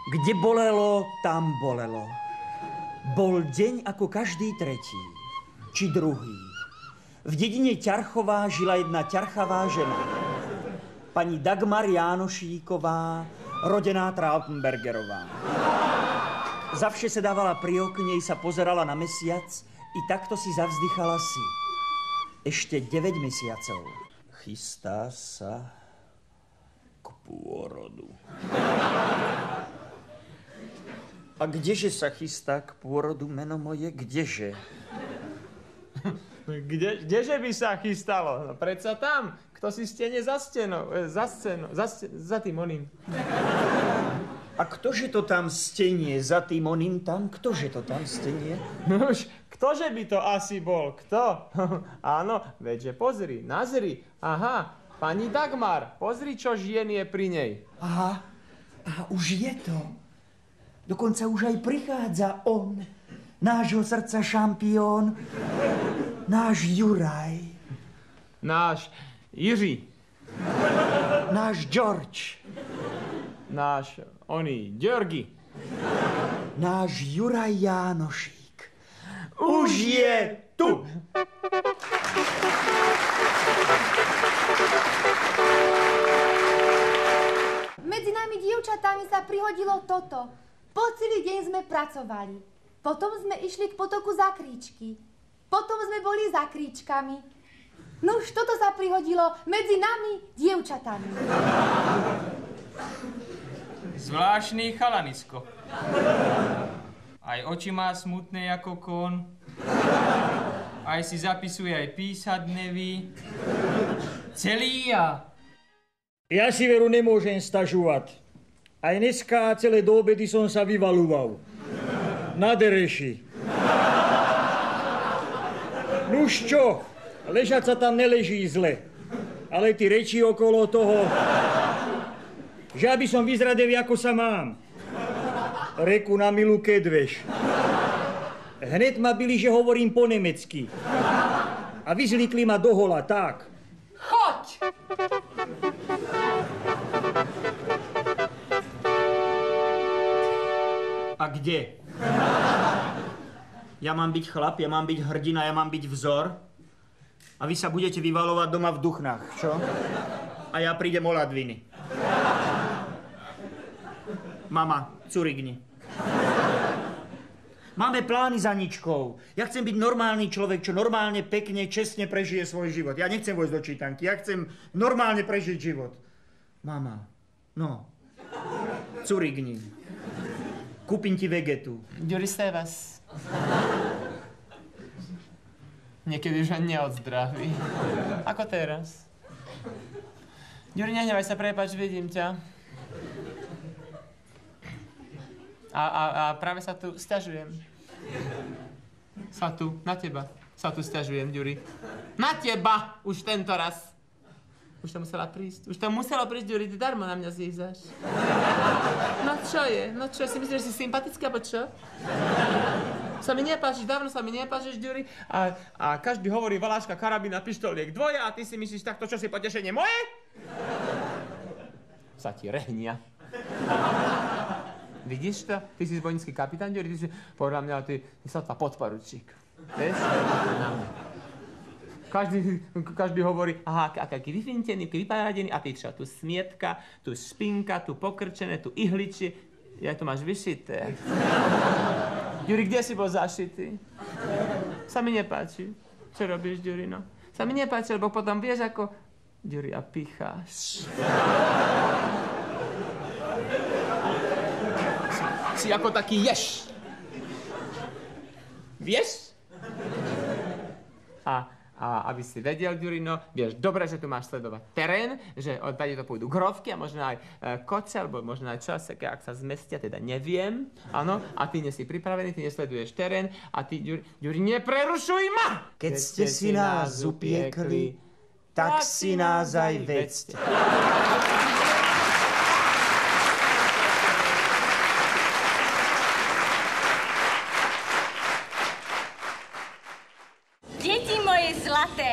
Kde bolelo, tam bolelo. Bol deň ako každý tretí, či druhý. V dedine Ťarchová žila jedna ťarchavá žena. Pani Dagmar Jánošíková, rodená Trautenbergerová. Zavše sa dávala pri okne i sa pozerala na mesiac i takto si zavzdychala si. Ešte 9 mesiacov. Chystá sa k pôrodu. A kdeže sa chystá k pôrodu, meno moje? Kdeže? Kdeže by sa chystalo? No predsa tam. Kto si stene za stenou, za tým oným. A ktože to tam stenie za tým oným tam? Ktože to tam stenie? No už, ktože by to asi bol? Kto? Áno, veďže pozri, nazri. Aha, pani Dagmar, pozri, čo žien je pri nej. Aha, už je to. Dokonca už aj prichádza on, nášho srdca šampión, náš Juraj. Náš Jiří. Náš George. Náš oný Georgi. Náš Juraj Jánošík. Už je tu. Medzi nami dievčatami sa prihodilo toto. Po celý deň sme pracovali. Potom sme išli k potoku za kríčky. Potom sme boli za kríčkami. No už toto sa prihodilo medzi nami dievčatami. Zvláštny chalanisko. Aj oči má smutné ako kon. Aj si zapisuje, aj písať neví. Celý ja. Ja si veru nemôžem stažovať. Aj dneska celé do obedy som sa vyvaluval. Na dereši. Nuž čo? Ležať sa tam neleží zle. Ale ty reči okolo toho, že aby som vyzradel, ako sa mám. Reku na milu kedveš. Hned ma byli, že hovorím po nemecky. A vyzlikli ma do hola, tak. Choď! A kde? Ja mám byť chlap, ja mám byť hrdina, ja mám byť vzor. A vy sa budete vyvalovať doma v Duchnách, čo? A ja prídem o ladviny. Mama, curigni. Máme plány za Ničkou. Ja chcem byť normálny človek, čo normálne, pekne, čestne prežije svoj život. Ja nechcem vojsť do čítanky, ja chcem normálne prežiť život. Mama, no, curigni. Kúpim ti vegetu. Ďuri Sevas. Niekedy už ani neodzdraví. Ako teraz? Ďuri, nehnevaj sa, prepáč, vidím ťa. A práve sa tu sťažujem. Na teba sa tu sťažujem, Ďuri. Na teba! Už tento raz. Už to musela prísť. Už to muselo prísť, Ďuri, ty darmo na mňa zízaš. No čo je? No čo, si myslíš, že si sympatická, alebo čo? Sa mi nepáčiš, dávno sa mi nepáčiš, Ďuri. A každý hovorí Valáška, karabína, pištoliek dvoje a ty si myslíš takto, čo si potešenie moje? Sa ti rehnia. Vidíš to? Ty si zbojnícky kapitán, Ďuri, ty si, podľa mňa, ty sotva podporučík. Vieš? Každý hovorí, aha, aký vyfintený, aký vyparadený, a ty čo, tu smietka, tu špinka, tu pokrčené, tu ihličie, ja to máš vyšité. Ďuri, kde si bol zašitý? Sa mi nepáči. Čo robíš, Ďuri, no? Sa mi nepáči, lebo potom vieš, ako... Ďuri, a picháš. Si ako taký ješ. Vieš? A aby si vedel, Ďurino, vieš dobre, že tu máš sledovať terén, že odtade to pôjdu grovky a možno aj koce, alebo možno aj časeké, ak sa zmestia, teda neviem. Áno, a ty nie si pripravený, ty nesleduješ terén a ty, Ďuri, neprerušuj ma! Keď ste si nás upiekli, tak si nás aj vedzte.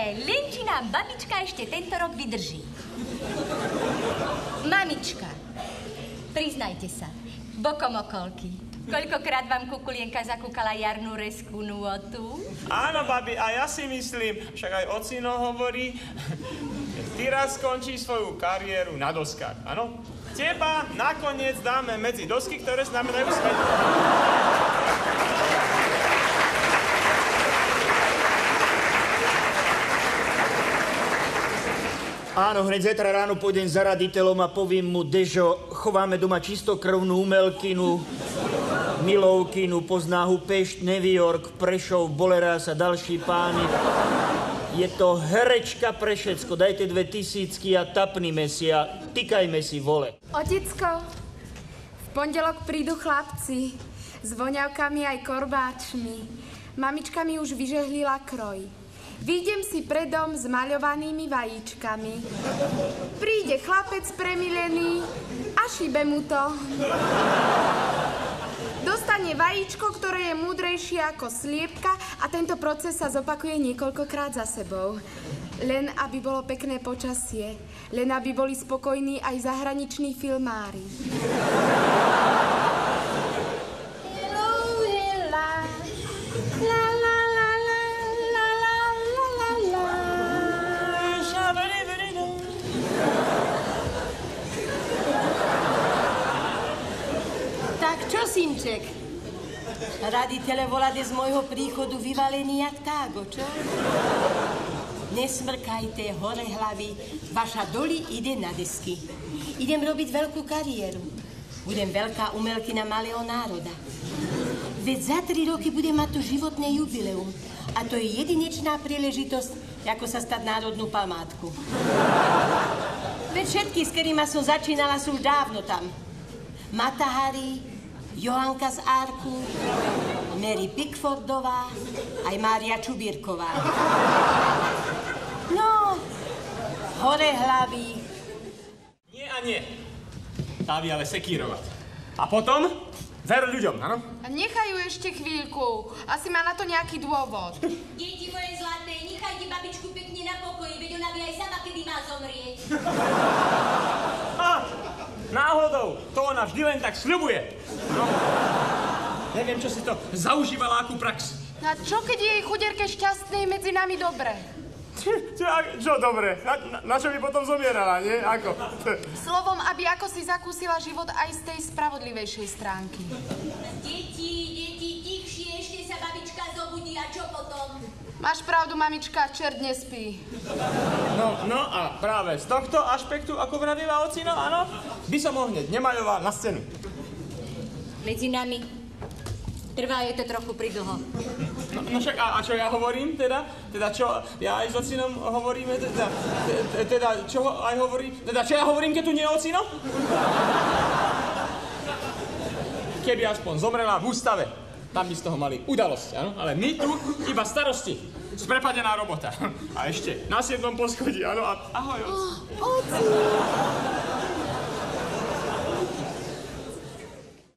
Len či nám babička ešte tento rok vydrží. Mamička, priznajte sa, Bokom okolky. Koľkokrát vám Kukulienka zakúkala jarnú reskú nôtu? Áno, babi, a ja si myslím, však aj ocino hovorí, ty raz skončíš svoju kariéru na doskách, áno? Teba nakoniec dáme medzi dosky, ktoré znamenajú svet. Áno, hneď zajtra ráno pôjdem za raditeľom a poviem mu, Dežo, chováme doma čistokrvnú umelkynu, Milovkinu, poznáhu Pešť, New York, Prešov, Bolerás a ďalší páni. Je to herečka pre všetko. Dajte 2000 a tapnime si a tykajme si, vole. Otecko, v pondelok prídu chlapci s voňavkami aj korbáčmi. Mamička mi už vyžehlila kroj. Výjdem si pred dom s maľovanými vajíčkami. Príde chlapec premilený a šibe mu to. Dostane vajíčko, ktoré je múdrejšie ako sliepka a tento proces sa zopakuje niekoľkokrát za sebou. Len aby bolo pekné počasie. Len aby boli spokojní aj zahraniční filmári. Čo, synček? Raditeľe volade z môjho príchodu vyvalení jak tágo, čo? Nesmrkajte hore hlavy, vaša doli ide na desky. Idem robiť veľkú kariéru. Budem veľká umelkyna malého národa. Veď za 3 roky budem mať tu životné jubileum. A to je jedinečná príležitosť, ako sa stať národnú památku. Veď všetky, s ktorými som začínala, sú už dávno tam. Mata Hari, Johanka z Árku, Mary Pickfordová, aj Mária Čubírková. No, hore hlavy. Nie a nie. Tá vie ale sekírovať. A potom ver ľuďom, áno? A nechajú ešte chvíľku. Asi má na to nejaký dôvod. Deti moje zlaté, nechajte babičku pekne na pokoji, veď ona vie aj sama, kedy má zomrieť. Náhodou, to ona vždy len tak sľubuje. No. Neviem, čo si to zaužívala, akú prax. A čo, keď je jej chuderke šťastnej medzi nami dobre? Čo dobre? Na čo by potom zomierala, nie? Ako? Slovom, aby ako si zakúsila život aj z tej spravodlivejšej stránky. Deti, tichšie, ešte sa babička zobudí a čo potom? Máš pravdu, mamička, čert nespí. No a práve z tohto ašpektu, ako vravieva ocino, áno, by som ho hneď nemaľoval na scénu. Medzi nami trvá je to trochu pridlho. No však, a čo ja hovorím teda? Teda čo ja aj s ocinom hovoríme? Teda čo aj hovorí? Teda čo ja hovorím, keď tu nie je ocino? Keby aspoň zomrela v ústave. Tam by z toho mali udalosť, áno? Ale my tu iba starosti. Sprepadená robota. A ešte na 7. poschodí, áno? Ahoj, oci. Oci.